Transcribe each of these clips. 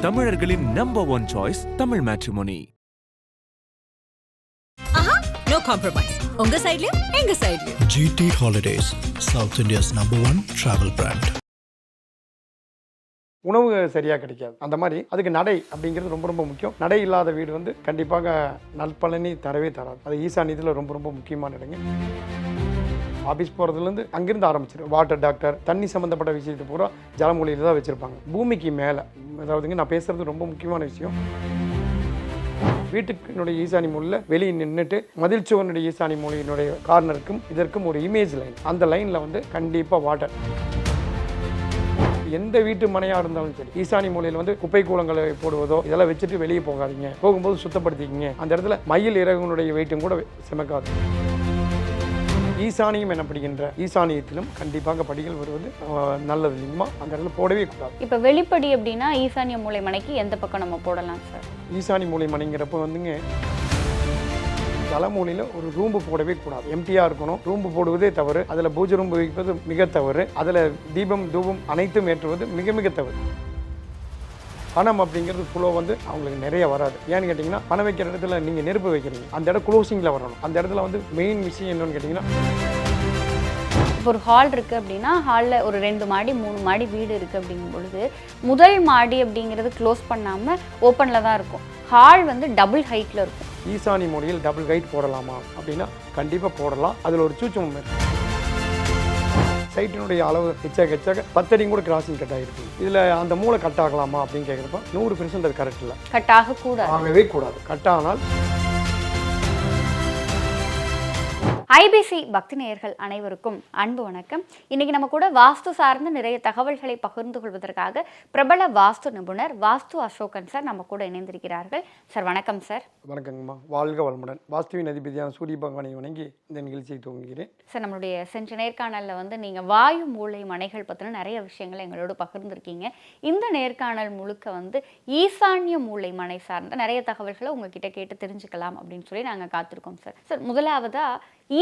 தமிழர்களின் number one choice Tamil matrimony. No compromise. உங்க சைடுலயும் எங்க சைடுலயும். GT Holidays, South India's #1 travel brand. உணவு சரியாக கிடைக்காது. அந்த மாதிரி அதுக்கு நடை அப்படிங்கிறது ரொம்ப ரொம்ப முக்கியம். நடை இல்லாத வீடு வந்து கண்டிப்பாக நற்பலனி தரவே தராது. அது ஈசானியத்தில் ரொம்ப ரொம்ப முக்கியமான இடங்க. ஆஃபீஸ் போகிறதுலேருந்து அங்கேருந்து ஆரம்பிச்சிடும். வாட்டர் டாக்டர், தண்ணி சம்மந்தப்பட்ட விஷயத்தை பூரா ஜலமூலையில் தான் வச்சுருப்பாங்க. பூமிக்கு மேலே, அதாவதுங்க நான் பேசுகிறது ரொம்ப முக்கியமான விஷயம். வீட்டுக்கு ஈசானி மூலையில் வெளியே நின்றுட்டு மதில் சுவனுடைய ஈசானி மூலையினுடைய கார்னருக்கும் இதற்கும் ஒரு இமேஜ் லைன், அந்த லைனில் வந்து கண்டிப்பாக வாட்டர். எந்த வீட்டு மனையாக இருந்தாலும் சரி, ஈசானி மூலையில் வந்து குப்பை கூலங்களை போடுவதோ இதெல்லாம் வச்சுட்டு வெளியே போகாதீங்க. போகும்போது சுத்தப்படுத்திக்கிங்க. அந்த இடத்துல மயில் இறகுனுடைய வெயிட்டும் கூட சுமக்காது. ஈசானியம் எனப்படுகின்ற ஈசானியத்திலும் கண்டிப்பாக படிகள் வருவது நல்லது இல்லைங்களா? அந்த இடத்துல போடவே கூடாது. இப்போ வெளிப்படி அப்படின்னா ஈசானிய மூலை மனைக்கு எந்த பக்கம் நம்ம போடலாம் சார்? ஈசானி மூலை மனைங்கிறப்ப வந்துங்க தலைமூலையில் ஒரு ரூம்பு போடவே கூடாது. எம்டியாக இருக்கணும். ரூம்பு போடுவதே தவறு. அதில் பூஜை ரூம்பு வைப்பது மிக தவறு. அதில் தீபம் தூபம் அனைத்தும் ஏற்றுவது மிக மிக தவறு. பணம் அப்படிங்கிறது ஃப்ளோ வந்து அவங்களுக்கு நிறைய வராது. ஏன்னு கேட்டிங்கன்னா, பணம் வைக்கிற இடத்துல நீங்கள் நெருப்பு வைக்கிறீங்க, அந்த இடம் க்ளோசிங்கில் வரணும். அந்த இடத்துல வந்து மெயின் விஷயம் என்னன்னு கேட்டிங்கன்னா, இப்போ ஒரு ஹால் இருக்குது அப்படின்னா ஹாலில் ஒரு 2 மாடி 3 மாடி வீடு இருக்குது அப்படிங்கும் பொழுது முதல் மாடி அப்படிங்கிறது க்ளோஸ் பண்ணாமல் ஓப்பனில் தான் இருக்கும். ஹால் வந்து டபுள் ஹைட்டில் இருக்கும். ஈசானி மூலையில் டபுள் ஹைட் போடலாமா அப்படின்னா கண்டிப்பாக போடலாம். அதில் ஒரு சூச்சமும் இருக்குது. சைட்டினுடைய அளவு எச்சாக 10 அடி கூட கிராசிங் கட் ஆகிருக்கு. இதில் அந்த மூளை கட் ஆகலாமா அப்படின்னு கேட்குறப்ப 100% அது கரெக்ட் இல்லை. கட் ஆகக்கூடாது. ஆகவே கூடாது. கட் ஆனால் ஐபிசி பக்தி நேயர்கள் அனைவருக்கும் அன்பு வணக்கம். இன்னைக்கு நம்ம கூட வாஸ்து சார்ந்த நிறைய தகவல்களை பகிர்ந்து கொள்வதற்காக பிரபல வாஸ்து நிபுணர் வாஸ்து அசோகன் சார் நம்ம கூட இணைந்திருக்கிறார்கள். சார் வணக்கம் சார். வணக்கங்கம்மா, வாழ்க வளமுடன். வாஸ்துவின் அதிபதியான சூரிய பகவானை வணங்கி இந்த நிகழ்ச்சியை துவங்குகிறேன். சார், நம்மளுடைய சென்ற நேர்காணலில் வந்து நீங்கள் வாயு மூலை மனைகள் பற்றின நிறைய விஷயங்களை எங்களோட பகிர்ந்துருக்கீங்க. இந்த நேர்காணல் முழுக்க வந்து ஈசான்ய மூலை மனை சார்ந்த நிறைய தகவல்களை உங்ககிட்ட கேட்டு தெரிஞ்சுக்கலாம் அப்படின்னு சொல்லி நாங்கள் காத்திருக்கோம் சார். சார், முதலாவதா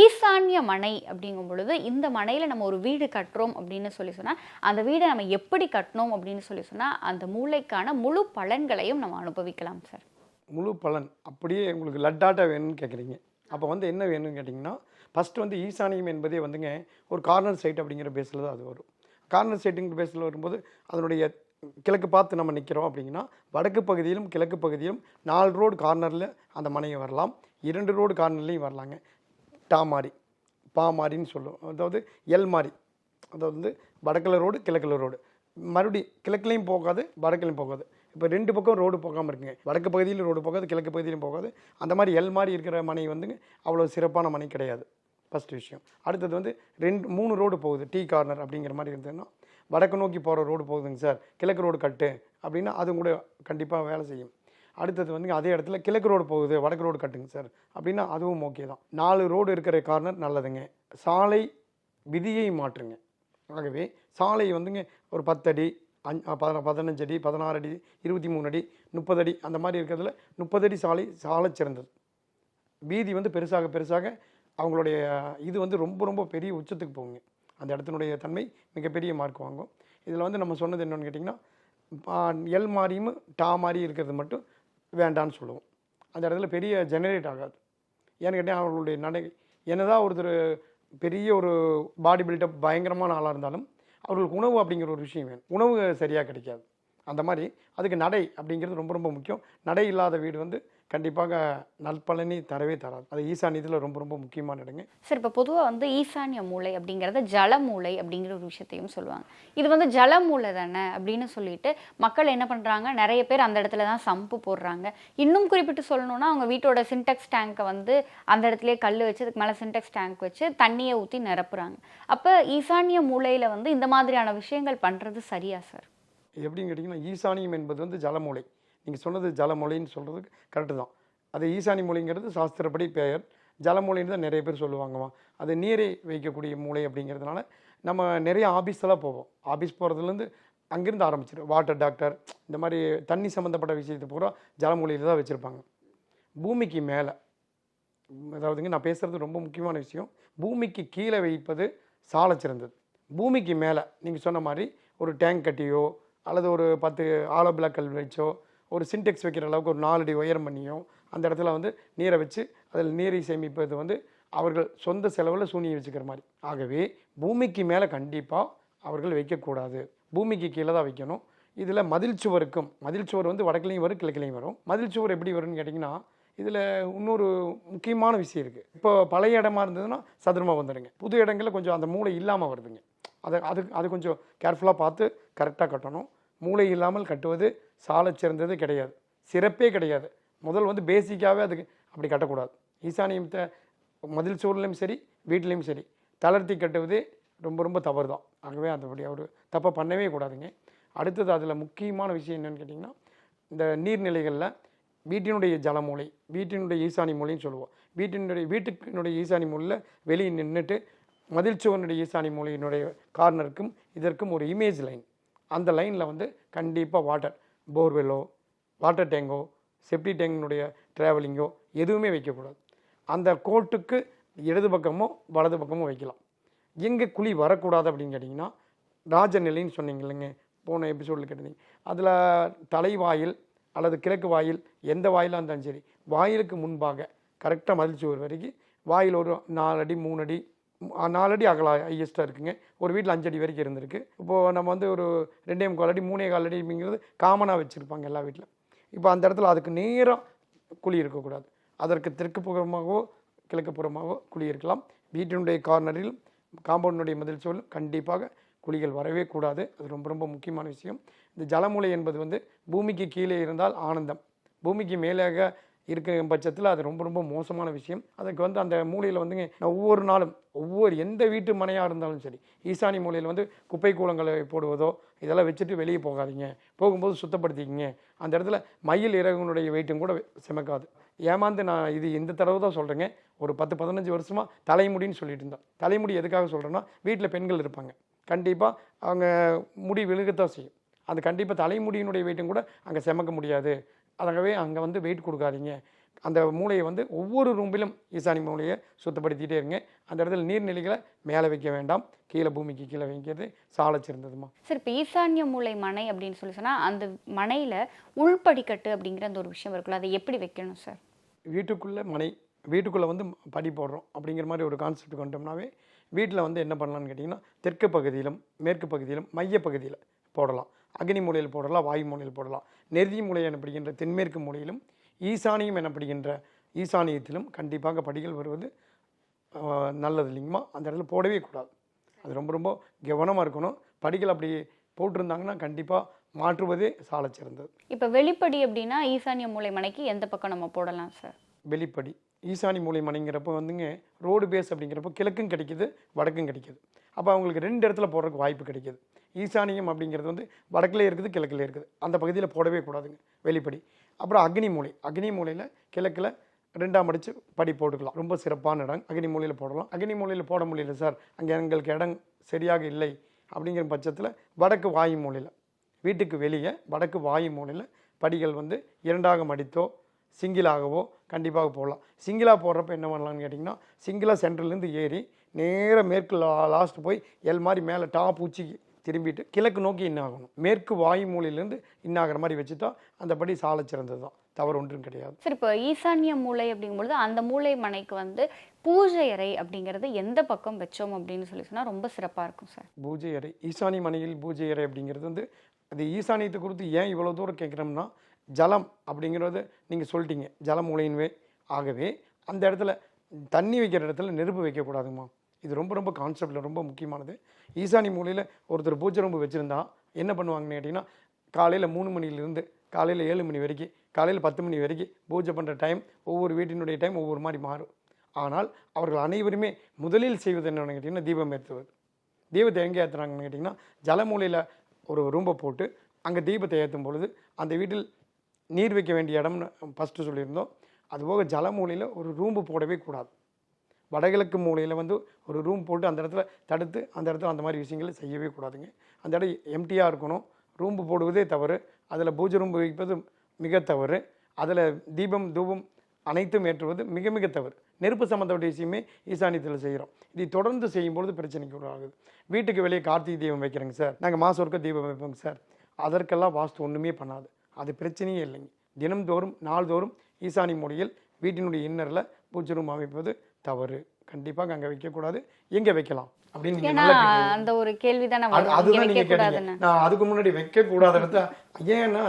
ஈசான்ய மனை அப்படிங்கும் பொழுது இந்த மனையில் நம்ம ஒரு வீடு கட்டுறோம் அப்படின்னு சொல்லி சொன்னால் அந்த வீடை நம்ம எப்படி கட்டணும் அப்படின்னு சொல்லி சொன்னால் அந்த மூளைக்கான முழு பலன்களையும் நம்ம அனுபவிக்கலாம் சார். முழு பலன் அப்படியே உங்களுக்கு லட்டாட்டா வேணும்னு கேட்குறீங்க. அப்போ வந்து என்ன வேணும்னு கேட்டிங்கன்னா, ஃபஸ்ட்டு வந்து ஈசானியம் என்பதே வந்துங்க ஒரு கார்னர் சைட் அப்படிங்கிற பேஸில் தான் அது வரும். கார்னர் சைட்டுங்கிற பேஸில் வரும்போது அதனுடைய கிழக்கு பார்த்து நம்ம நிற்கிறோம் அப்படிங்கன்னா வடக்கு பகுதியிலும் கிழக்கு பகுதியிலும் 4 ரோடு கார்னரில் அந்த மனையை வரலாம். 2 ரோடு கார்னர்லேயும் வரலாங்க. டா மாதிரி பா மாதிரின்னு சொல்லுவோம். அதாவது எல் மாதிரி, அதாவது வந்து வடக்கில் ரோடு கிழக்கில் ரோடு, மறுபடி கிழக்குலையும் போகாது வடக்குலையும் போகாது. இப்போ 2 பக்கம் ரோடு போகாமல் இருக்குங்க. வடக்கு பகுதியில் ரோடு போகாது, கிழக்கு பகுதியிலும் போகாது. அந்த மாதிரி எல் மாதிரி இருக்கிற மனை வந்துங்க அவ்வளோ சிறப்பான மனை கிடையாது. ஃபஸ்ட்டு விஷயம். அடுத்தது வந்து 3 ரோடு போகுது. டீ கார்னர் அப்படிங்கிற மாதிரி இருந்ததுன்னா வடக்கு நோக்கி போகிற ரோடு போகுதுங்க சார், கிழக்கு ரோடு கட்டு அப்படின்னா அது கூட கண்டிப்பாக வேலை செய்யும். அடுத்தது வந்து அதே இடத்துல கிழக்கு ரோடு போகுது, வடக்கு ரோடு கட்டுங்க சார் அப்படின்னா அதுவும் ஓகே தான். 4 ரோடு இருக்கிற கார்னர் நல்லதுங்க. சாலை விதியை மாற்றுங்க. ஆகவே சாலை வந்துங்க ஒரு 10 அடி 15 அடி 16 அடி 23 அடி 30 அடி அந்த மாதிரி இருக்கிறதுல 30 அடி சாலை சிறந்தது. வீதி வந்து பெருசாக அவங்களுடைய இது வந்து ரொம்ப ரொம்ப பெரிய உச்சத்துக்கு போகுங்க. அந்த இடத்தினுடைய தன்மை மிகப்பெரிய மார்க் வாங்கும். இதில் வந்து நம்ம சொன்னது என்னென்னு கேட்டிங்கன்னா, எல் மாதிரியும் டா மாதிரி இருக்கிறது மட்டும் வேண்டான்னு சொல்லுவோம். அந்த இடத்துல பெரிய ஜெனரேட் ஆகாது. ஏன்னு கேட்டால் அவர்களுடைய நடை என்னதான் ஒருத்தர் பெரிய ஒரு பாடி பில்டப் பயங்கரமான ஆளாக இருந்தாலும் அவர்களுக்கு உணவு அப்படிங்கிற ஒரு விஷயம் வேணும். உணவு சரியாக கிடைக்காது. அந்த மாதிரி அதுக்கு நடை அப்படிங்கிறது ரொம்ப ரொம்ப முக்கியம். நடை இல்லாத வீடு வந்து கண்டிப்பாக நற்பலனி தரவே தராது. அது ஈசானியத்தில் ரொம்ப ரொம்ப முக்கியமான இடங்க. சார், இப்போ பொதுவாக வந்து ஈசான்ய மூலை அப்படிங்கிறத ஜலமூலை அப்படிங்கிற ஒரு விஷயத்தையும் சொல்லுவாங்க. இது வந்து ஜலமூலை தானே அப்படின்னு சொல்லிட்டு மக்கள் என்ன பண்ணுறாங்க, நிறைய பேர் அந்த இடத்துல தான் சம்பு போடுறாங்க. இன்னும் குறிப்பிட்டு சொல்லணும்னா அவங்க வீட்டோட சின்டெக்ஸ் டேங்கை வந்து அந்த இடத்துலேயே கல் வச்சு அதுக்கு மேலே சின்டெக்ஸ் டேங்க் வச்சு தண்ணியை ஊற்றி நிரப்புறாங்க. அப்போ ஈசான்ய மூலையில் வந்து இந்த மாதிரியான விஷயங்கள் பண்ணுறது சரியா சார்? எப்படின்னு கேட்டிங்கன்னா, ஈசானியம் என்பது வந்து ஜலமூலை. நீங்கள் சொன்னது ஜலமூலைன்னு சொல்கிறது கரெக்டு தான். அது ஈசானி மூலைங்கிறது சாஸ்திரப்படி பெயர். ஜலமூலைன்னு தான் நிறைய பேர் சொல்லுவாங்கம்மா. அது நீரை வைக்கக்கூடிய மூலை அப்படிங்கிறதுனால நம்ம நிறைய ஆஃபீஸெல்லாம் போவோம். ஆஃபீஸ் போகிறதுலேருந்து அங்கேருந்து ஆரம்பிச்சிடும். வாட்டர் டாக்டர் இந்த மாதிரி தண்ணி சம்மந்தப்பட்ட விஷயத்தை பூரா ஜலமூலையில் தான் வச்சுருப்பாங்க. பூமிக்கு மேலே, அதாவதுங்க நான் பேசுகிறது ரொம்ப முக்கியமான விஷயம், பூமிக்கு கீழே வைப்பது சால சிறந்தது. பூமிக்கு மேலே நீங்கள் சொன்ன மாதிரி ஒரு டேங்க் கட்டியோ அல்லது ஒரு 10 ஆலோ பிளாக் கல் வச்சோ, ஒரு சின்டெக்ஸ் வைக்கிற அளவுக்கு ஒரு 4 அடி உயரம் பண்ணியோ அந்த இடத்துல வந்து நீரை வச்சு அதில் நீரை சேமிப்பது வந்து அவர்கள் சொந்த செலவில் சூனியை வச்சுக்கிற மாதிரி. ஆகவே பூமிக்கு மேலே கண்டிப்பாக அவர்கள் வைக்கக்கூடாது, பூமிக்கு கீழே தான் வைக்கணும். இதில் மதில் சுவர் வந்து வடக்குலையும் வரும், கிழக்குலையும் வரும். மதில் சுவர் எப்படி வரும்னு கேட்டிங்கன்னா, இதில் இன்னொரு முக்கியமான விஷயம் இருக்குது. இப்போ பழைய இடமா இருந்ததுன்னா சதுரமாக வந்துடுங்க, புது இடங்களில் கொஞ்சம் அந்த மூளை இல்லாமல் வருதுங்க. அது கொஞ்சம் கேர்ஃபுல்லாக பார்த்து கரெக்டாக கட்டணும். மூளை இல்லாமல் கட்டுவது சாலச் சிறந்தது கிடையாது, சிறப்பே கிடையாது. முதல் வந்து பேசிக்காகவே அதுக்கு அப்படி கட்டக்கூடாது. ஈசானியத்தை மதில் சுவர்லையும் சரி வீட்லேயும் சரி தளர்த்தி கட்டுவதே ரொம்ப ரொம்ப தவறு தான். ஆகவே அதுபடி அவர் தப்பை பண்ணவே கூடாதுங்க. அடுத்தது அதில் முக்கியமான விஷயம் என்னென்னு கேட்டிங்கன்னா, இந்த நீர்நிலைகளில் வீட்டினுடைய ஜலமூலை, வீட்டினுடைய ஈசானி மூலைன்னு சொல்லுவோம். வீட்டுக்கினுடைய ஈசானி மூலையில் வெளியே நின்றுட்டு மதில் சுவனுடைய ஈசானி மூலையினுடைய கார்னருக்கும் இதற்கும் ஒரு இமேஜ் லைன், அந்த லைனில் வந்து கண்டிப்பாக போர்வெல்லோ வாட்டர் டேங்கோ செப்டி டேங்கினுடைய ட்ராவலிங்கோ எதுவுமே வைக்கக்கூடாது. அந்த கோட்டுக்கு இடது பக்கமோ வலது பக்கமோ வைக்கலாம். எங்கே குழி வரக்கூடாது அப்படின்னு கேட்டிங்கன்னா, ராஜநிலைன்னு சொன்னீங்க இல்லைங்க, போன எபிசோடில் கேட்டிருந்தீங்க. அதில் தலைவாயில் அல்லது கிழக்கு வாயில் எந்த வாயிலாக இருந்தாலும் சரி, வாயிலுக்கு முன்பாக கரெக்டாக மதில் சுவர் வரைக்கும் வாயில் ஒரு 4 அடி 3 அடி 4 அடி அகல ஹையஸ்ட்டாக இருக்குங்க. ஒரு வீட்டில் 5 அடி வரைக்கும் இருந்திருக்கு. இப்போது நம்ம வந்து ஒரு 2.25 அடி 3.25 அடி அப்படிங்கிறது காமனாக வச்சுருப்பாங்க எல்லா வீட்டில். இப்போ அந்த இடத்துல அதுக்கு நேராக குழி இருக்கக்கூடாது. அதற்கு தெற்கு புறமாகவோ கிழக்கு புறமாகவோ குழி இருக்கலாம். வீட்டினுடைய கார்னரில் காம்பவுண்டினுடைய மதில் சுவரில் கண்டிப்பாக குழிகள் வரவே கூடாது. அது ரொம்ப ரொம்ப முக்கியமான விஷயம். இந்த ஜலமூலை என்பது வந்து பூமிக்கு கீழே இருந்தால் ஆனந்தம், பூமிக்கு மேலாக இருக்கிற பட்சத்தில் அது ரொம்ப ரொம்ப மோசமான விஷயம். அதுக்கு வந்து அந்த மூலையில் வந்துங்க ஒவ்வொரு நாளும் எந்த வீட்டு மனையாக இருந்தாலும் சரி, ஈசானி மூலையில் வந்து குப்பை கூலங்களை போடுவதோ இதெல்லாம் வச்சுட்டு வெளியே போகாதீங்க, போகும்போது சுத்தப்படுத்திக்கிங்க. அந்த இடத்துல மயில் இறகுனுடைய வெயிட்டும் கூட சுமக்காது. ஏமாந்து நான் இது இந்த தடவை தான் சொல்கிறேங்க, ஒரு 10-15 வருஷமாக தலைமுடின்னு சொல்லிட்டு இருந்தேன். தலைமுடி எதுக்காக சொல்கிறேன்னா, வீட்டில் பெண்கள் இருப்பாங்க, கண்டிப்பாக அவங்க முடி விழுகத்தான் செய்யும். அது கண்டிப்பாக தலைமுடியினுடைய வெயிட்டும் கூட அங்கே சுமக்க முடியாது. ஆகவே அங்கே வந்து வெயிட் கொடுக்காதீங்க. அந்த மூளையை வந்து ஒவ்வொரு ரூமிலும் ஈசானி மூலையை சுத்தப்படுத்திகிட்டே இருங்க. அந்த இடத்துல நீர்நிலைகளை மேலே வைக்க வேண்டாம், கீழே பூமிக்கு கீழே வைக்கிறது சால சிறந்ததுமா. சார், இப்போ ஈசான்ய மூலை மனை அப்படின்னு சொல்லி சொன்னால் அந்த மனையில் உள்படிக்கட்டு அப்படிங்கிற அந்த ஒரு விஷயம் இருக்குல்ல, அதை எப்படி வைக்கணும் சார்? வீட்டுக்குள்ளே வந்து படி போடுறோம் அப்படிங்கிற மாதிரி ஒரு கான்செப்ட் கொண்டோம்னாவே வீட்டில் வந்து என்ன பண்ணலான்னு கேட்டிங்கன்னா, தெற்கு பகுதியிலும் மேற்கு பகுதியிலும் மைய பகுதியில் போடலாம். அக்னி மூலையில் போடலாம், வாயு மூலையில் போடலாம். நெருதி மூலை எனப்படுகின்ற தென்மேற்கு மூலையிலும் ஈசானியம் எனப்படுகின்ற ஈசானியத்திலும் கண்டிப்பாக படிகள் வருவது நல்லது இல்லைங்கம்மா. அந்த இடத்துல போடவே கூடாது. அது ரொம்ப ரொம்ப கவனமாக இருக்கணும். படிகள் அப்படி போட்டிருந்தாங்கன்னா கண்டிப்பாக மாற்றுவதே சால சிறந்தது. இப்போ வெளிப்படி அப்படின்னா ஈசானிய மூலை மனைக்கு எந்த பக்கம் நம்ம போடலாம் சார்? வெளிப்படி ஈசானி மூலை மனைங்கிறப்ப வந்துங்க ரோடு பேஸ் அப்படிங்கிறப்ப கிழக்கும் கிடைக்கிது வடக்கும் கிடைக்கிது. அப்போ அவங்களுக்கு 2 இடத்துல போடுறதுக்கு வாய்ப்பு கிடைக்கிது. ஈசானியம் அப்படிங்கிறது வந்து வடக்கில் இருக்குது கிழக்கில் இருக்குது, அந்த பகுதியில் போடவே கூடாதுங்க வெளிப்படி. அப்புறம் அக்னி மூலையில் கிழக்கில் 2ஆம் அடித்து படி போட்டுக்கலாம். ரொம்ப சிறப்பான இடம், அக்னி மூலையில் போடலாம். அக்னி மூலையில் போட முடியல சார், அங்கே எங்களுக்கு இடம் சரியாக இல்லை அப்படிங்கிற பட்சத்தில் வடக்கு வாயு மூலையில், வீட்டுக்கு வெளியே வடக்கு வாயு மூலையில் படிகள் வந்து 2ஆக மடித்தோ சிங்கிளாகவோ கண்டிப்பாக போடலாம். சிங்கிளாக போடுறப்ப என்ன பண்ணலான்னு கேட்டிங்கன்னா, சிங்கிளாக சென்ட்ரல்லேருந்து ஏறி நேராக மேற்கு லாஸ்ட் போய் மாதிரி மேலே டாப் உச்சிக்கு திரும்பிட்டு கிழக்கு நோக்கி இன்னாகணும். மேற்கு வாயு மூலையிலேருந்து இன்னாகிற மாதிரி வச்சு தான் அந்த படி சால சிறந்தது தான், தவறு ஒன்றும் கிடையாது. சரி, இப்போ ஈசான்ய மூலை அப்படிங்கும்பொழுது அந்த மூலை மனைக்கு வந்து பூஜை அறை அப்படிங்கிறது எந்த பக்கம் வச்சோம் அப்படின்னு சொல்லி சொன்னால் ரொம்ப சிறப்பாக இருக்கும் சார்? பூஜை அறை, ஈசானி மனையில் பூஜை அறை அப்படிங்கிறது வந்து அது ஈசானியத்தை குறித்து ஏன் இவ்வளோ தூரம் கேட்குறோம்னா, ஜலம் அப்படிங்கிறது நீங்கள் சொல்லிட்டீங்க, ஜல மூலையின்வே. ஆகவே அந்த இடத்துல தண்ணி வைக்கிற இடத்துல நெருப்பு வைக்கக்கூடாதுமா. இது ரொம்ப ரொம்ப கான்செப்டில் ரொம்ப முக்கியமானது. ஈசானி மூலையில் ஒருத்தர் பூஜை ரூம்பு வச்சுருந்தா என்ன பண்ணுவாங்கன்னு கேட்டிங்கன்னா, காலையில் 3 மணிலேருந்து காலையில் 7 மணி வரைக்கும், காலையில் 10 மணி வரைக்கும் பூஜை பண்ணுற டைம் ஒவ்வொரு வீட்டினுடைய டைம் ஒவ்வொரு மாதிரி மாறும். ஆனால் அவர்கள் அனைவருமே முதலில் செய்வது என்னென்னு கேட்டிங்கன்னா, தீபம் ஏற்றுவது. தீபத்தை எங்கே ஏற்றுறாங்கன்னு கேட்டிங்கன்னா, ஜலமூலையில் ஒரு ரூம்பை போட்டு அங்கே தீபத்தை ஏற்றும் பொழுது அந்த வீட்டில் நீர் வைக்க வேண்டிய இடம்னு ஃபஸ்ட்டு சொல்லியிருந்தோம். அதுபோக ஜலமூலையில் ஒரு ரூம்பு போடவே கூடாது. வடகிழக்கு மூலையில் வந்து ஒரு ரூம் போட்டு அந்த இடத்துல தடுத்து அந்த இடத்துல அந்த மாதிரி விஷயங்களை செய்யவே கூடாதுங்க. அந்த இடம் எம்டியாக இருக்கணும். ரூம்பு போடுவதே தவறு, அதில் பூஜை ரூம்பு வைப்பது மிக தவறு, அதில் தீபம் தூபம் அனைத்தும் ஏற்றுவது மிக மிக தவறு. நெருப்பு சம்மந்தப்பட்ட விஷயமே ஈசானியத்தில் செய்கிறோம். இதை தொடர்ந்து செய்யும்பொழுது பிரச்சனைக்கு உருவாகுது. வீட்டுக்கு வெளியே கார்த்திகை தீபம் வைக்கிறேங்க சார், நாங்கள் மாதம் ஒருக்க தீபம் வைப்போங்க சார், அதற்கெல்லாம் வாஸ்து ஒன்றுமே பண்ணாது. அது பிரச்சனையே இல்லைங்க. தினம்தோறும் நாள்தோறும் ஈசானி மூலையில் வீட்டினுடைய இன்னரில் பூஜை ரூம் அமைப்பது தவறு. கண்டிப்பாக அங்கே வைக்கக்கூடாது. எங்கே வைக்கலாம் அப்படின்னு நீங்க ஏன்னா நல்லா கேட்டீங்க. அந்த ஒரு கேள்விதானே அதுதான் நீங்க கேட்டீங்க. கூடாதுன்னு. நான் அதுக்கு முன்னாடி வைக்கக்கூடாத இடத்த ஏன்னா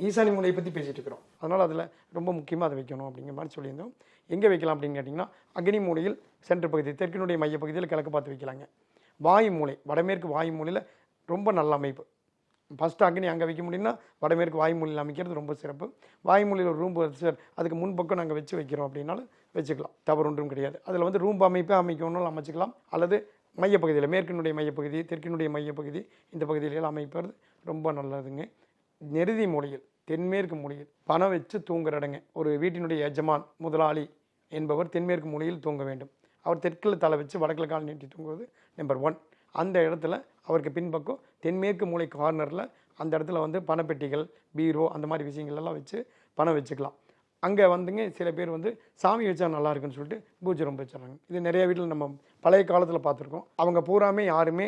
ஈசானி மூலையை பற்றி பேசிட்டு இருக்கிறோம். அதனால அதில் ரொம்ப முக்கியமாக அதை வைக்கணும் அப்படிங்கிற மாதிரி சொல்லியிருந்தோம். எங்கே வைக்கலாம் அப்படின்னு கேட்டிங்கன்னா அக்னி மூலையில் சென்டர் பகுதி, தெற்கினுடைய மைய பகுதியில் கிழக்கு பார்த்து வைக்கலாங்க. வாயு மூலை, வடமேற்கு வாயு மூலையில் ரொம்ப நல்ல அமைப்பு. ஃபஸ்ட்டு அக்னி அங்கே வைக்க முடியும்னா வடமேற்கு வாயு மூலையில் அமைக்கிறது ரொம்ப சிறப்பு. வாயு மூலையில் ஒரு ரூம் சார் அதுக்கு முன்பக்கம் நாங்கள் வச்சு வைக்கிறோம் அப்படின்னாலும் வச்சுக்கலாம், தவறு ஒன்றும் கிடையாது. அதில் வந்து ரூம் அமைப்பே அமைக்கணும்னாலும் அமைச்சிக்கலாம். அல்லது மையப்பகுதியில் மேற்கினுடைய மையப்பகுதி, தெற்கினுடைய மையப்பகுதி, இந்த பகுதியிலெல்லாம் அமைப்பது ரொம்ப நல்லதுங்க. நெருதி மூலையில், தென்மேற்கு மூலையில் பணம் வச்சு தூங்குற இடங்க. ஒரு வீட்டினுடைய எஜமான் முதலாளி என்பவர் தென்மேற்கு மூலையில் தூங்க வேண்டும். அவர் தெற்கில் தலை வச்சு வடக்கில் கால் நீட்டி தூங்குவது நம்பர் 1. அந்த இடத்துல அவருக்கு பின்பக்கம் தென்மேற்கு மூலை கார்னரில் அந்த இடத்துல வந்து பணப்பெட்டிகள், பீரோ அந்த மாதிரி விஷயங்கள் எல்லாம் வச்சு பணம் வச்சுக்கலாம். அங்கே வந்துங்க சில பேர் வந்து சாமி வச்சா நல்லா இருக்குன்னு சொல்லிட்டு பூஜை ரூம் வச்சுறாங்க. இது நிறைய வீட்டில் நம்ம பழைய காலத்தில் பார்த்துருக்கோம். அவங்க பூராமே யாருமே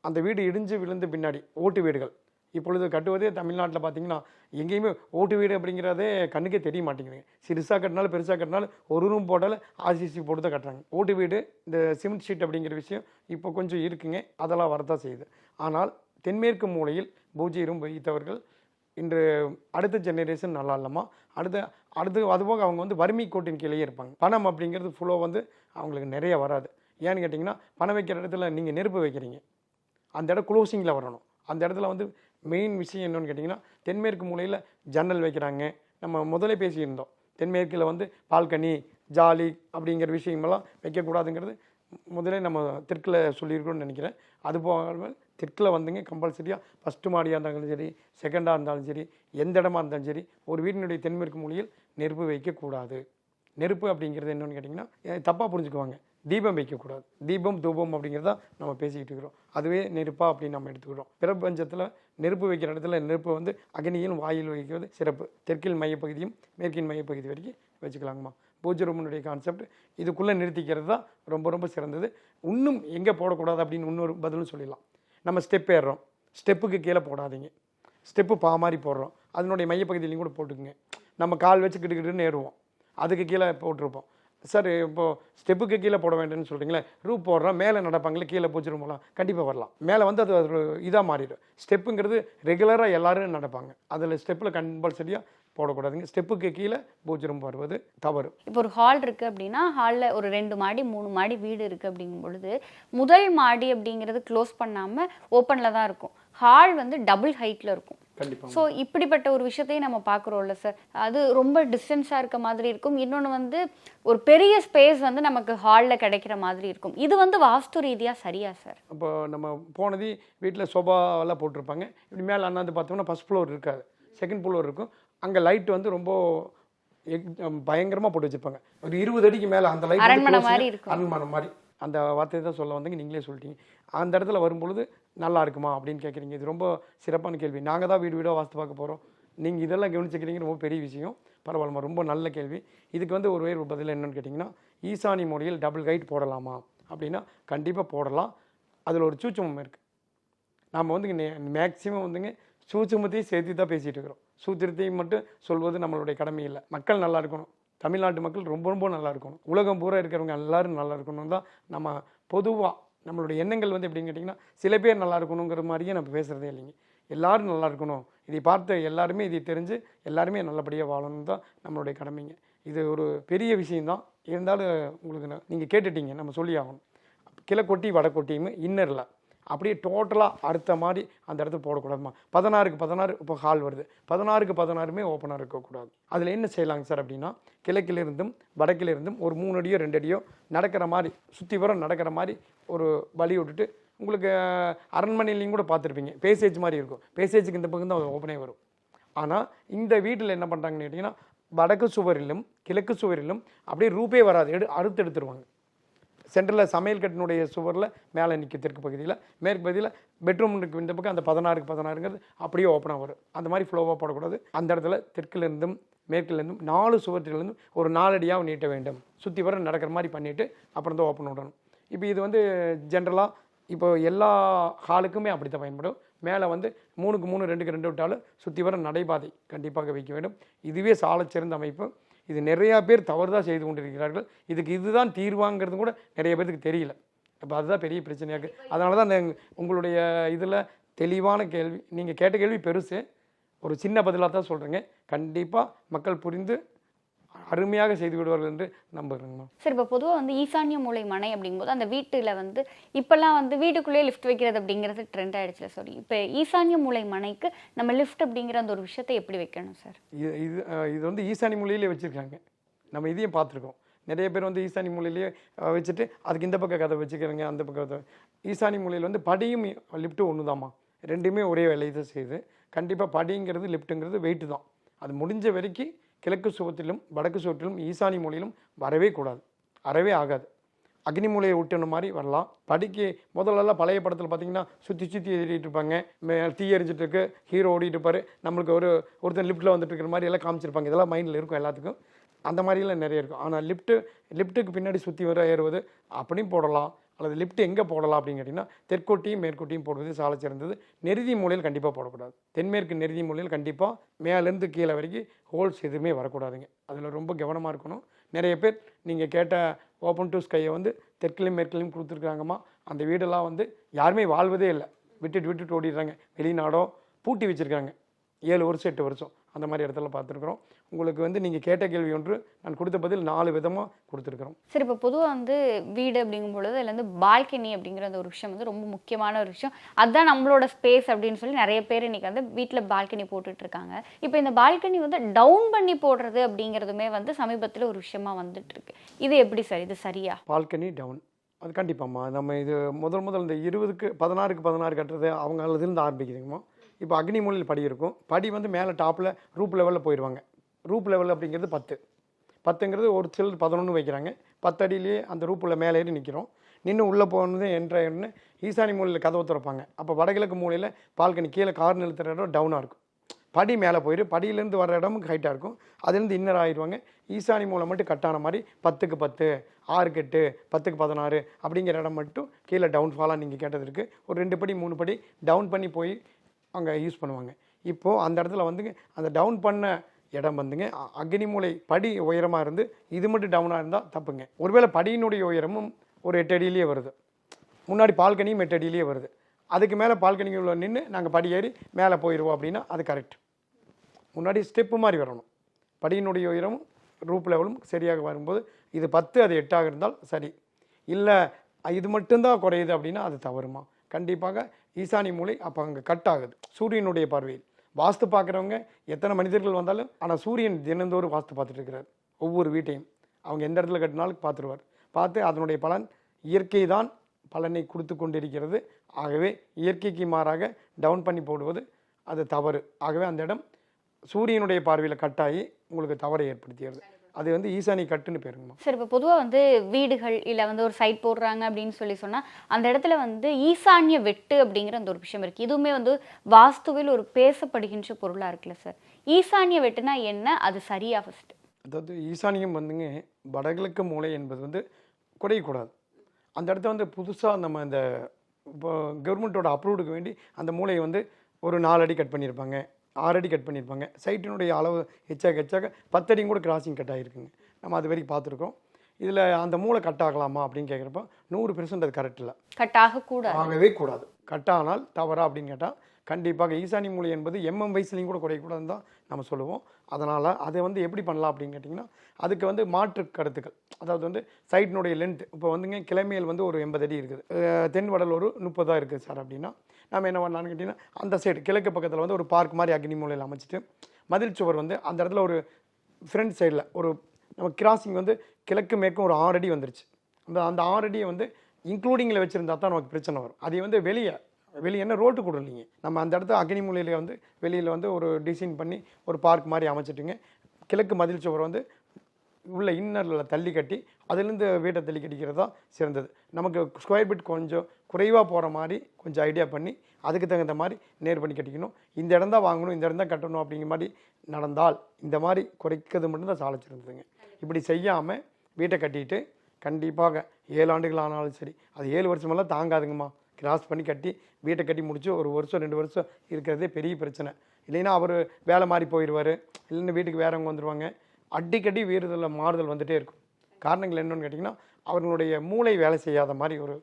அந்த வீடு இடிஞ்சு விழுந்து பின்னாடி ஓட்டு வீடுகள் இப்பொழுது கட்டுவதே தமிழ்நாட்டில் பார்த்தீங்கன்னா எங்கேயுமே ஓட்டு வீடு அப்படிங்கிறதே கண்ணுக்கே தெரிய மாட்டேங்குது. சிறுசாக கட்டினாலும் பெருசாக கட்டினாலும் ஒரு ரூம் போட்டாலும் ஆர்சிசி போட்டு தான் கட்டுறாங்க. ஓட்டு வீடு இந்த சிமெண்ட் ஷீட் அப்படிங்கிற விஷயம் இப்போ கொஞ்சம் இருக்குங்க, அதெல்லாம் வரதான் செய்யுது. ஆனால் தென்மேற்கு மூலையில் பூஜை ரூம் வைத்தவர்கள் இன்று அடுத்த ஜெனரேஷன் நல்லா இல்லைம்மா. அடுத்து அதுபோக அவங்க வந்து வறுமை கோட்டின் கீழே இருப்பாங்க. பணம் அப்படிங்கிறது ஃபுல்லோ வந்து அவங்களுக்கு நிறைய வராது. ஏன்னு கேட்டிங்கன்னா பணம் வைக்கிற இடத்துல நீங்கள் நெருப்பு வைக்கிறீங்க, அந்த இடம் க்ளோசிங்கில் வரணும். அந்த இடத்துல வந்து மெயின் விஷயம் என்னென்னு கேட்டிங்கன்னா தென்மேற்கு மூலையில் ஜன்னல் வைக்கிறாங்க. நம்ம முதலே பேசியிருந்தோம், தென்மேற்கில் வந்து பால்கனி ஜாலி அப்படிங்கிற விஷயமெல்லாம் வைக்கக்கூடாதுங்கிறது முதலே நம்ம தெற்கில் சொல்லியிருக்கோம்னு நினைக்கிறேன். அது போக தெற்கில் வந்துங்க கம்பல்சரியாக ஃபஸ்ட்டு மாடியாக இருந்தாலும் சரி, செகண்டாக இருந்தாலும் சரி, எந்த இடமா இருந்தாலும் சரி, ஒரு வீட்டினுடைய தென்மேற்கு மூலையில் நெருப்பு வைக்கக்கூடாது. நெருப்பு அப்படிங்கிறது என்னென்னு கேட்டிங்கன்னா தப்பாக புரிஞ்சுக்குவாங்க. தீபம் வைக்கக்கூடாது. தீபம் தூபம் அப்படிங்கிறத நம்ம பேசிக்கிட்டு இருக்கிறோம். அதுவே நெருப்பா அப்படின்னு நம்ம எடுத்துக்கிறோம். பிரபஞ்சத்தில் நெருப்பு வைக்கிற இடத்துல நெருப்பு வந்து அக்னியிலும் வாயில் வைக்கிறது சிறப்பு. தெற்கில் மையப்பகுதியும் மேற்கின் மையப்பகுதி வரைக்கும் வச்சுக்கலாங்கம்மா. பூஜை ரூமினுடைய கான்செப்ட் இதுக்குள்ளே நிறுத்திக்கிறது தான் ரொம்ப ரொம்ப சிறந்தது. இன்னும் எங்கே போடக்கூடாது அப்படின்னு இன்னொரு பதிலும் சொல்லிடலாம். நம்ம ஸ்டெப் ஏறுறோம், ஸ்டெப்புக்கு கீழே போடாதீங்க. ஸ்டெப்பு மாதிரி போடுறோம், அதனுடைய மையப்பகுதியிலையும் கூட போட்டுக்குங்க. நம்ம கால் வச்சு கிட்டுக்கிட்டுன்னு ஏறுவோம், அதுக்கு கீழே போட்டிருப்போம். சார் இப்போது ஸ்டெப்புக்கு கீழே போட வேண்டும்னு சொல்கிறீங்களே, ரூப் போடுறோம் மேலே நடப்பாங்களே கீழே பூஜை ரூம்லாம் கண்டிப்பாக வரலாம். மேலே வந்து அது ஒரு இதாக மாறிடும். ஸ்டெப்புங்கிறது ரெகுலராக எல்லோரும் நடப்பாங்க, அதில் ஸ்டெப்பில் கம்பல்சரியாக போடக்கூடாதுங்க. ஸ்டெப்புக்கு கீழே பூஜை ரூம் வருவது தவறு. இப்போ ஒரு ஹால் இருக்குது அப்படின்னா ஹாலில் ஒரு 2 மாடி 3 மாடி வீடு இருக்குது அப்படிங்கும் பொழுது முதல் மாடி அப்படிங்கிறது க்ளோஸ் பண்ணாமல் ஓப்பனில் தான் இருக்கும். ஹால் வந்து டபுள் ஹைட்டில் இருக்கும். கண்டிப்பாக. ஸோ இப்படிப்பட்ட ஒரு விஷயத்தையும் நம்ம பார்க்குறோம்ல சார், அது ரொம்ப டிஸ்டன்ஸாக இருக்க மாதிரி இருக்கும். இன்னொன்று வந்து ஒரு பெரிய ஸ்பேஸ் வந்து நமக்கு ஹாலில் கிடைக்கிற மாதிரி இருக்கும். இது வந்து வாஸ்து ரீதியாக சரியா சார்? இப்போ நம்ம போனது வீட்டில் சோபாவெல்லாம் போட்டிருப்பாங்க. இப்படி மேலே அண்ணாந்து பார்த்தோம்னா ஃபஸ்ட் ஃப்ளோர் இருக்காது, செகண்ட் ஃப்ளோர் இருக்கும். அங்கே லைட் வந்து ரொம்ப பயங்கரமாக போட்டு வச்சுருப்பாங்க. ஒரு 20 அடிக்கு மேலே அந்த லைட் அரண்மனை மாதிரி இருக்கும். அரண்மனை மாதிரி அந்த வார்த்தையை தான் சொல்ல வந்தீங்க, நீங்களே சொல்லிட்டீங்க. அந்த இடத்துல வரும்பொழுது நல்லா இருக்குமா அப்படின்னு கேட்குறீங்க. இது ரொம்ப சிறப்பான கேள்வி. நாங்கள் தான் வீடு வீடாக வாஸ்து பார்க்க போகிறோம், நீங்கள் இதெல்லாம் கவனிச்சுக்கிறீங்க, ரொம்ப பெரிய விஷயம். பரவாயில்லமா, ரொம்ப நல்ல கேள்வி. இதுக்கு வந்து ஒரு பதில் என்னென்னு கேட்டிங்கன்னா, ஈசானி மூலையில் டபுள் ஹைட் போடலாமா அப்படின்னா கண்டிப்பாக போடலாம். அதில் ஒரு சூட்சமம் இருக்குது. நாம் வந்து மேக்சிமம் வந்துங்க சூட்சமத்தையும் சேர்த்து தான் பேசிகிட்டு இருக்கிறோம். சூத்திரத்தையும் மட்டும் சொல்வது நம்மளுடைய கடமை இல்லை. மக்கள் நல்லா இருக்கணும், தமிழ்நாட்டு மக்கள் ரொம்ப ரொம்ப நல்லா இருக்கணும், உலகம் பூரா இருக்கிறவங்க எல்லோரும் நல்லா இருக்கணும் தான் நம்ம பொதுவாக நம்மளுடைய எண்ணங்கள் வந்து எப்படின்னு கேட்டிங்கன்னா, சில பேர் நல்லா இருக்கணுங்கிற மாதிரியே நம்ம பேசுகிறதே இல்லைங்க. எல்லோரும் நல்லா இருக்கணும், இதை பார்த்து எல்லாருமே இதை தெரிஞ்சு எல்லாருமே நல்லபடியாக வாழணும் தான் நம்மளுடைய கடமைங்க. இது ஒரு பெரிய விஷயந்தான். இருந்தாலும் உங்களுக்கு நீங்கள் கேட்டுட்டீங்க, நம்ம சொல்லி ஆகணும். கிழக்கொட்டி வடக்கொட்டியுமே இன்னரில் அப்படியே டோட்டலாக அடுத்த மாதிரி அந்த இடத்துல போடக்கூடாதுமா. 16க்கு 16 இப்போ ஹால் வருது, 16க்கு 16மே ஓப்பனாக இருக்கக்கூடாது. அதில் என்ன செய்யலாங்க சார் அப்படின்னா, கிழக்கிலிருந்தும் வடக்கிலிருந்தும் ஒரு 3 அடியோ 2 அடியோ நடக்கிற மாதிரி சுற்றி வர நடக்கிற மாதிரி ஒரு வழி விட்டுட்டு, உங்களுக்கு அரண்மனையிலையும் கூட பார்த்துருப்பீங்க, பேசேஜ் மாதிரி இருக்கும். பேசேஜுக்கு இந்த பக்கம் தான் ஓப்பனே வரும். ஆனால் இந்த வீட்டில் என்ன பண்ணுறாங்கன்னு கேட்டிங்கன்னா, வடக்கு சுவரிலும் கிழக்கு சுவரிலும் அப்படியே ரூப்பே வராது, அறுத்து எடுத்துருவாங்க. சென்டரில் சமையல் கட்டினுடைய சுவரில் மேலே நிற்க தெற்கு பகுதியில், மேற்கு பகுதியில் பெட்ரூமுக்கு இந்த பக்கம் அந்த 16க்கு 16ங்கிறது அப்படியே ஓப்பனாக வரும். அந்த மாதிரி ஃப்ளோவாக போடக்கூடாது. அந்த இடத்துல தெற்கிலிருந்தும் மேற்கிலிருந்தும் 4 சுவற்றிலிருந்தும் ஒரு 4 அடியாக நீட்ட வேண்டும். சுற்றி வர நடக்கிற மாதிரி பண்ணிவிட்டு அப்புறம் தான் ஓப்பன் விடணும். இப்போ இது வந்து ஜென்ரலாக இப்போ எல்லா ஹாலுக்குமே அப்படி தான் பயன்படும். மேலே வந்து 3க்கு 3 2க்கு 2 விட்டாலும் சுற்றி வர நடைபாதை கண்டிப்பாக வைக்க வேண்டும். இதுவே சாலச்சிறந்த அமைப்பு. இது நிறையா பேர் தவறுதான் செய்து கொண்டிருக்கிறார்கள். இதுக்கு இதுதான் தீர்வாங்கிறது கூட நிறைய பேருக்கு தெரியல. அப்போ அதுதான் பெரிய பிரச்சனையாக இருக்குது. அதனால தான் உங்களுடைய இதில் தெளிவான கேள்வி, நீங்கள் கேட்ட கேள்வி பெருசு, ஒரு சின்ன பதிலாக தான் சொல்கிறேங்க. கண்டிப்பாக மக்கள் புரிந்து அருமையாக செய்து விடுவார்கள் என்று நம்புகிறேங்கம்மா. சார், இப்போ பொதுவாக வந்து ஈசான்ய மூலை மனை அப்படிங்கும்போது அந்த வீட்டில் வந்து இப்போல்லாம் வந்து வீட்டுக்குள்ளேயே லிஃப்ட் வைக்கிறது அப்படிங்கிறது ட்ரெண்ட் ஆகிடுச்சுல. சாரி, இப்போ ஈசான்ய மூலை மனைக்கு நம்ம லிஃப்ட் அப்படிங்கிற அந்த ஒரு விஷயத்தை எப்படி வைக்கணும் சார்? இது வந்து ஈசானி மூலையிலே வச்சுருக்காங்க. நம்ம இதையும் பார்த்துருக்கோம். நிறைய பேர் வந்து ஈசானி மூலையிலேயே வச்சுட்டு அதுக்கு இந்த பக்கம் கதை வச்சுக்கிறேங்க, அந்த பக்கம் கதை. ஈசானி மூலையில் வந்து படியும் லிஃப்ட்டும் ஒன்று தாம்மா, ரெண்டுமே ஒரே வேலையை தான் செய்யுது. கண்டிப்பாக படிங்கிறது லிஃப்ட்டுங்கிறது வெயிட்டு தான். அது முடிஞ்ச வரைக்கும் கிழக்கு சுவத்திலும் வடக்கு சுவத்திலும் ஈசானி மூலையிலும் வரவே கூடாது, அறவே ஆகாது. அக்னி மூலையை விட்டுன மாதிரி வரலாம். படிக்கு முதல்லலாம் பழைய படத்தில் பார்த்தீங்கன்னா சுற்றி ஏறிட்டு இருப்பாங்க, தீ எரிஞ்சிட்டு இருக்கு, ஹீரோ ஓடிட்டு இருப்பாரு, நம்மளுக்கு ஒருத்தன் லிஃப்ட்டில் வந்துட்டு இருக்கிற மாதிரி எல்லாம் காமிச்சிருப்பாங்க. இதெல்லாம் மைண்டில் இருக்கும் எல்லாத்துக்கும். அந்த மாதிரிலாம் நிறைய இருக்கும். ஆனால் லிஃப்ட்டுக்கு பின்னாடி சுற்றி வர ஏறுவது அப்படியும் போடலாம். அல்லது லிஃப்ட் எங்கே போடலாம் அப்படின்னு கேட்டிங்கன்னா தெற்கோட்டியும் மேற்கோட்டியும் போடுவது சாலை சிறந்தது. நெருதி மூலையில் கண்டிப்பாக போடக்கூடாது. தென்மேற்கு நெருதி மூலையில் கண்டிப்பாக மேலேருந்து கீழே வரைக்கும் ஹோல்ஸ் எதுவுமே வரக்கூடாதுங்க. அதில் ரொம்ப கவனமாக இருக்கணும். நிறைய பேர் நீங்கள் கேட்ட ஓப்பன் டு ஸ்கையை வந்து தெற்கிலையும் மேற்கிலையும் கொடுத்துருக்காங்கம்மா. அந்த வீடெல்லாம் வந்து யாருமே வாழ்வதே இல்லை, விட்டுட்டு ஓடிடுறாங்க. வெளிநாடோ பூட்டி வச்சுருக்காங்க 7 வருஷம் 8 வருஷம் அந்த மாதிரி இடத்துல பார்த்துருக்குறோம். உங்களுக்கு வந்து நீங்கள் கேட்ட கேள்வி ஒன்று, நான் கொடுத்த பதில் 4 விதமாக கொடுத்துருக்குறோம். சரி, இப்போ பொதுவாக வந்து வீடு அப்படிங்கும் பொழுது அதில் வந்து பால்கனி அப்படிங்கிற அந்த ஒரு விஷயம் வந்து ரொம்ப முக்கியமான ஒரு விஷயம். அதுதான் நம்மளோட ஸ்பேஸ் அப்படின்னு சொல்லி நிறைய பேர் இன்றைக்கி வந்து வீட்டில் பால்கனி போட்டுட்ருக்காங்க. இப்போ இந்த பால்கனி வந்து டவுன் பண்ணி போடுறது அப்படிங்கிறதுமே வந்து சமீபத்தில் ஒரு விஷயமா வந்துட்டு இருக்கு. இது எப்படி சார், இது சரியா? பால்கனி டவுன் அது கண்டிப்பாம்மா. நம்ம இது முதல் இந்த 20க்கு 16 கட்டுறது அவங்க அதுலேருந்து ஆரம்பிக்குதுங்கம்மா. இப்போ அக்னி மூலையில் படி இருக்கும். படி வந்து மேலே டாப்பில் ரூப் லெவலில் போயிடுவாங்க. ரூப் லெவல் அப்படிங்கிறது 10ங்கிறது ஒரு சிலர் 11 வைக்கிறாங்க. 10 அடியிலேயே அந்த ரூப்பில் மேலே ஏறி நிற்கிறோம். நின்று உள்ளே போனது என்ற ஈசானி மூலையில் கதவை திறப்பாங்க. அப்போ வடகிழக்கு மூலையில் பால்கனி கீழே கார் நிறுத்துற இடம் டவுனாக இருக்கும். படி மேலே போயிடும். படியிலேருந்து வர இடமும் ஹைட்டாக இருக்கும். அதுலேருந்து இன்னர் ஆகிடுவாங்க. ஈசானி மூலை மட்டும் கட்டான மாதிரி 10க்கு 10, 6க்கு 8, 10க்கு 16 அப்படிங்கிற இடம் மட்டும் கீழே டவுன்ஃபாலாக நீங்கள் கேட்டது இருக்குது. ஒரு 2 படி 3 படி டவுன் பண்ணி போய் அங்கே யூஸ் பண்ணுவாங்க. இப்போது அந்த இடத்துல வந்துங்க அந்த டவுன் பண்ண இடம் வந்துங்க அக்னி மூலை படி உயரமாக இருந்து இது மட்டும் டவுனாக இருந்தால் தப்புங்க. ஒருவேளை படியினுடைய உயரமும் ஒரு 8 அடியிலேயே வருது, முன்னாடி பால்கனியும் 8 அடியிலேயே வருது, அதுக்கு மேலே பால்கனிக்குள்ள நின்று நாங்கள் படி ஏறி மேலே போயிடுவோம் அப்படின்னா அது கரெக்ட். முன்னாடி ஸ்டெப்பு மாதிரி வரணும். படியினுடைய உயரமும் ரூப் லெவலும் சரியாக வரும்போது இது 10 அது 8ஆக இருந்தால் சரி. இல்லை இது மட்டும்தான் குறையுது அப்படின்னா அது தவறுமா. கண்டிப்பாக ஈசானி மூலை அப்போ அங்கே கட் ஆகுது சூரியனுடைய பார்வையில். வாஸ்து பார்க்குறவங்க எத்தனை மனிதர்கள் வந்தாலும், ஆனால் சூரியன் தினந்தோறும் வாஸ்து பார்த்துட்டு இருக்கிறார் ஒவ்வொரு வீட்டையும். அவங்க எந்த இடத்துல கட்டினாலும் பார்த்துருவார். பார்த்து அதனுடைய பலன் இயற்கை தான் பலனை கொடுத்து கொண்டிருக்கிறது. ஆகவே இயற்கைக்கு மாறாக டவுன் பண்ணி போடுவது அது தவறு. ஆகவே அந்த இடம் சூரியனுடைய பார்வையில் கட்டாகி உங்களுக்கு தவறை ஏற்படுத்தியது. அது வந்து ஈசானி கட்டுன்னு பேருங்கம்மா. சார், இப்போ பொதுவாக வந்து வீடுகள் இல்லை வந்து ஒரு சைட் போடுறாங்க அப்படின்னு சொன்னால் அந்த இடத்துல வந்து ஈசான்ய வெட்டு அப்படிங்கிற அந்த ஒரு விஷயம் இருக்குது. இதுவுமே வந்து வாஸ்துவில் ஒரு பேசப்படுகின்ற பொருளாக இருக்குல்ல சார். ஈசான்ய வெட்டுனா என்ன, அது சரியா? ஃபஸ்ட்டு அதாவது ஈசானியம் வந்துங்க வடகிழக்கு மூலை என்பது வந்து குறையக்கூடாது. அந்த இடத்த வந்து புதுசாக நம்ம இந்த இப்போ கவர்மெண்ட்டோட அப்ரூவ்டுக்கு வேண்டி அந்த மூலையை வந்து ஒரு 4 அடி கட் பண்ணியிருப்பாங்க, 6 அடி கட் பண்ணியிருப்பாங்க. சைட்டினுடைய அளவு எச்சாக 10 அடியும் கூட கிராசிங் கட் ஆகிருக்குங்க. நம்ம அது வரைக்கும் பார்த்துருக்கோம். இதில் அந்த மூளை கட் ஆகலாமா அப்படின்னு கேட்குறப்ப 100% அது கரெக்ட் இல்லை, கட் ஆகக்கூடாது, ஆகவே கூடாது. கட் ஆனால் தவறா அப்படின்னு கேட்டால் கண்டிப்பாக ஈசானி மூலை என்பது வயசுலையும் கூட குறையக்கூடாதுன்னு தான் நம்ம சொல்லுவோம். அதனால் அதை வந்து எப்படி பண்ணலாம் அப்படின்னு கேட்டிங்கன்னா அதுக்கு வந்து மாற்று கருத்துக்கள். அதாவது வந்து சைட்டினுடைய லென்த் இப்போ வந்துங்க கிழமையில் வந்து ஒரு 80 அடி இருக்குது, தென் வடல் ஒரு 30 இருக்குது சார் அப்படின்னா நம்ம என்ன பண்ணலான்னு கேட்டிங்கன்னா அந்த சைடு கிழக்கு பக்கத்தில் வந்து ஒரு பார்க் மாதிரி அக்னி மூலையில் அமைச்சிட்டு மதில் சுவர் வந்து அந்த இடத்துல ஒரு ஃப்ரண்ட் சைடில் ஒரு நம்ம கிராசிங் வந்து கிழக்கு மேற்கும் ஒரு 6 அடி வந்துருச்சு. அந்த 6 அடியை வந்து இன்க்ளூடிங்கில் வச்சுருந்தா தான் நமக்கு பிரச்சனை வரும். அதை வந்து வெளியே என்ன ரோட்டு கூட இல்லைங்க, நம்ம அந்த இடத்த அக்னி மூலையில் வந்து வெளியில் வந்து ஒரு டிசைன் பண்ணி ஒரு பார்க் மாதிரி அமைச்சிட்டுங்க கிழக்கு மதில் சுவர் வந்து உள்ள இன்னரில் தள்ளி கட்டி அதுலேருந்து வீட்டை தள்ளி கட்டிக்கிறது தான் சிறந்தது. நமக்கு ஸ்கொயர் பிட் கொஞ்சம் குறைவாக போகிற மாதிரி கொஞ்சம் ஐடியா பண்ணி அதுக்கு தகுந்த மாதிரி நேர் பண்ணி கட்டிக்கணும். இந்த இடம் தான் வாங்கணும், இந்த இடம் தான் கட்டணும் அப்படிங்கிற மாதிரி நடந்தால் இந்த மாதிரி குறைக்கிறது மட்டும்தான் சாலை சிறந்ததுங்க. இப்படி செய்யாமல் வீட்டை கட்டிட்டு கண்டிப்பாக 7 ஆண்டுகள் ஆனாலும் சரி, அது 7 வருஷமெல்லாம் தாங்காதுங்கம்மா. கிராஸ் பண்ணி கட்டி வீட்டை கட்டி முடிச்சு 1 வருஷம் 2 வருஷம் இருக்கிறதே பெரிய பிரச்சனை. இல்லைன்னா அவர் வேலை மாறி போயிடுவார், இல்லைன்னா வீட்டுக்கு வேறவங்க வந்துடுவாங்க. அடிக்கடி வீடுதலில் மாறுதல் வந்துகிட்டே இருக்கும். காரணங்கள் என்னென்னு கேட்டிங்கன்னா அவர்களுடைய மூளை வேலை செய்யாத மாதிரி ஒரு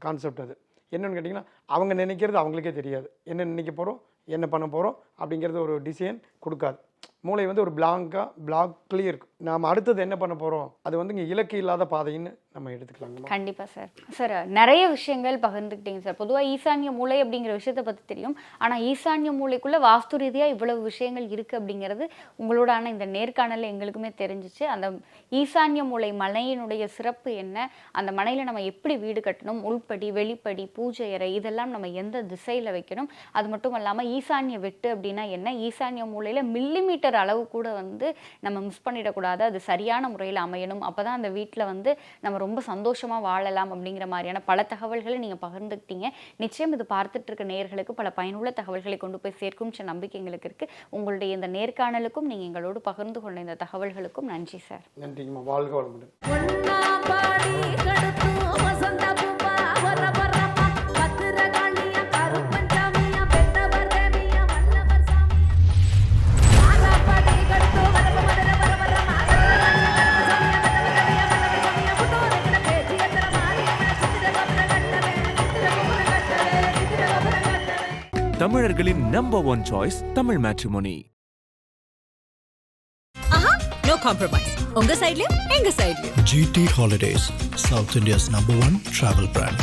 கான்செப்ட் அது. என்னென்னு கேட்டிங்கன்னா அவங்க நினைக்கிறது அவங்களுக்கே தெரியாது. என்ன நினைக்க போகிறோம், என்ன பண்ண போகிறோம் அப்படிங்கிறது ஒரு டிசிஷன் கொடுக்காது. மூளை வந்து ஒரு பிளாக்லேயே இருக்கும். நாம் அடுத்தது என்ன பண்ண போகிறோம் அது வந்து இங்கே இலக்கு இல்லாத பாதைன்னு நம்ம எடுத்துக்கலாங்க. கண்டிப்பாக சார். சார் நிறைய விஷயங்கள் பகிர்ந்துக்கிட்டீங்க சார். பொதுவாக ஈசான்ய மூளை அப்படிங்கிற விஷயத்தை பற்றி தெரியும், ஆனால் ஈசான்ய மூளைக்குள்ளே வாஸ்து ரீதியாக இவ்வளவு விஷயங்கள் இருக்குது அப்படிங்கிறது உங்களோடான இந்த நேர்காணலில் எங்களுக்குமே தெரிஞ்சிச்சு. அந்த ஈசான்ய மூளை மனையினுடைய சிறப்பு என்ன, அந்த மனையில் நம்ம எப்படி வீடு கட்டணும், உள்படி வெளிப்படி பூஜை அறை இதெல்லாம் நம்ம எந்த திசையில் வைக்கணும், அது மட்டும் இல்லாமல் ஈசான்ய வெட்டு அப்படின்னா என்ன, ஈசான்ய மூலையில் மில்லிமீட்டர் அளவு கூட வந்து நம்ம மிஸ் பண்ணிடக்கூடாது, அது சரியான முறையில் அமையணும், அப்போ தான் அந்த வீட்டில் வந்து நம்ம ரொம்ப சந்தோஷமாக வாழலாம் அப்படிங்கிற மாதிரியான பல தகவல்களை நீங்கள் பகிர்ந்துக்கிட்டீங்க. நிச்சயம் இது பார்த்துட்டு இருக்க நேயர்களுக்கு பல பயனுள்ள தகவல்களை கொண்டு போய் சேர்க்கும் நம்பிக்கை எங்களுக்கு இருக்குது. உங்களுடைய இந்த நேர்காணலுக்கும் நீங்கள் எங்களோடு பகிர்ந்து கொண்ட இந்த தகவல்களுக்கும் நன்றி சார். நன்றிங்கம்மா, வாழ்க வளமுடன். தமிழர்களின் number 1 choice Tamil matrimony. No compromise. உங்க சைடுலயும் எங்க சைடுலயும். GT Holidays, South India's #1 travel brand.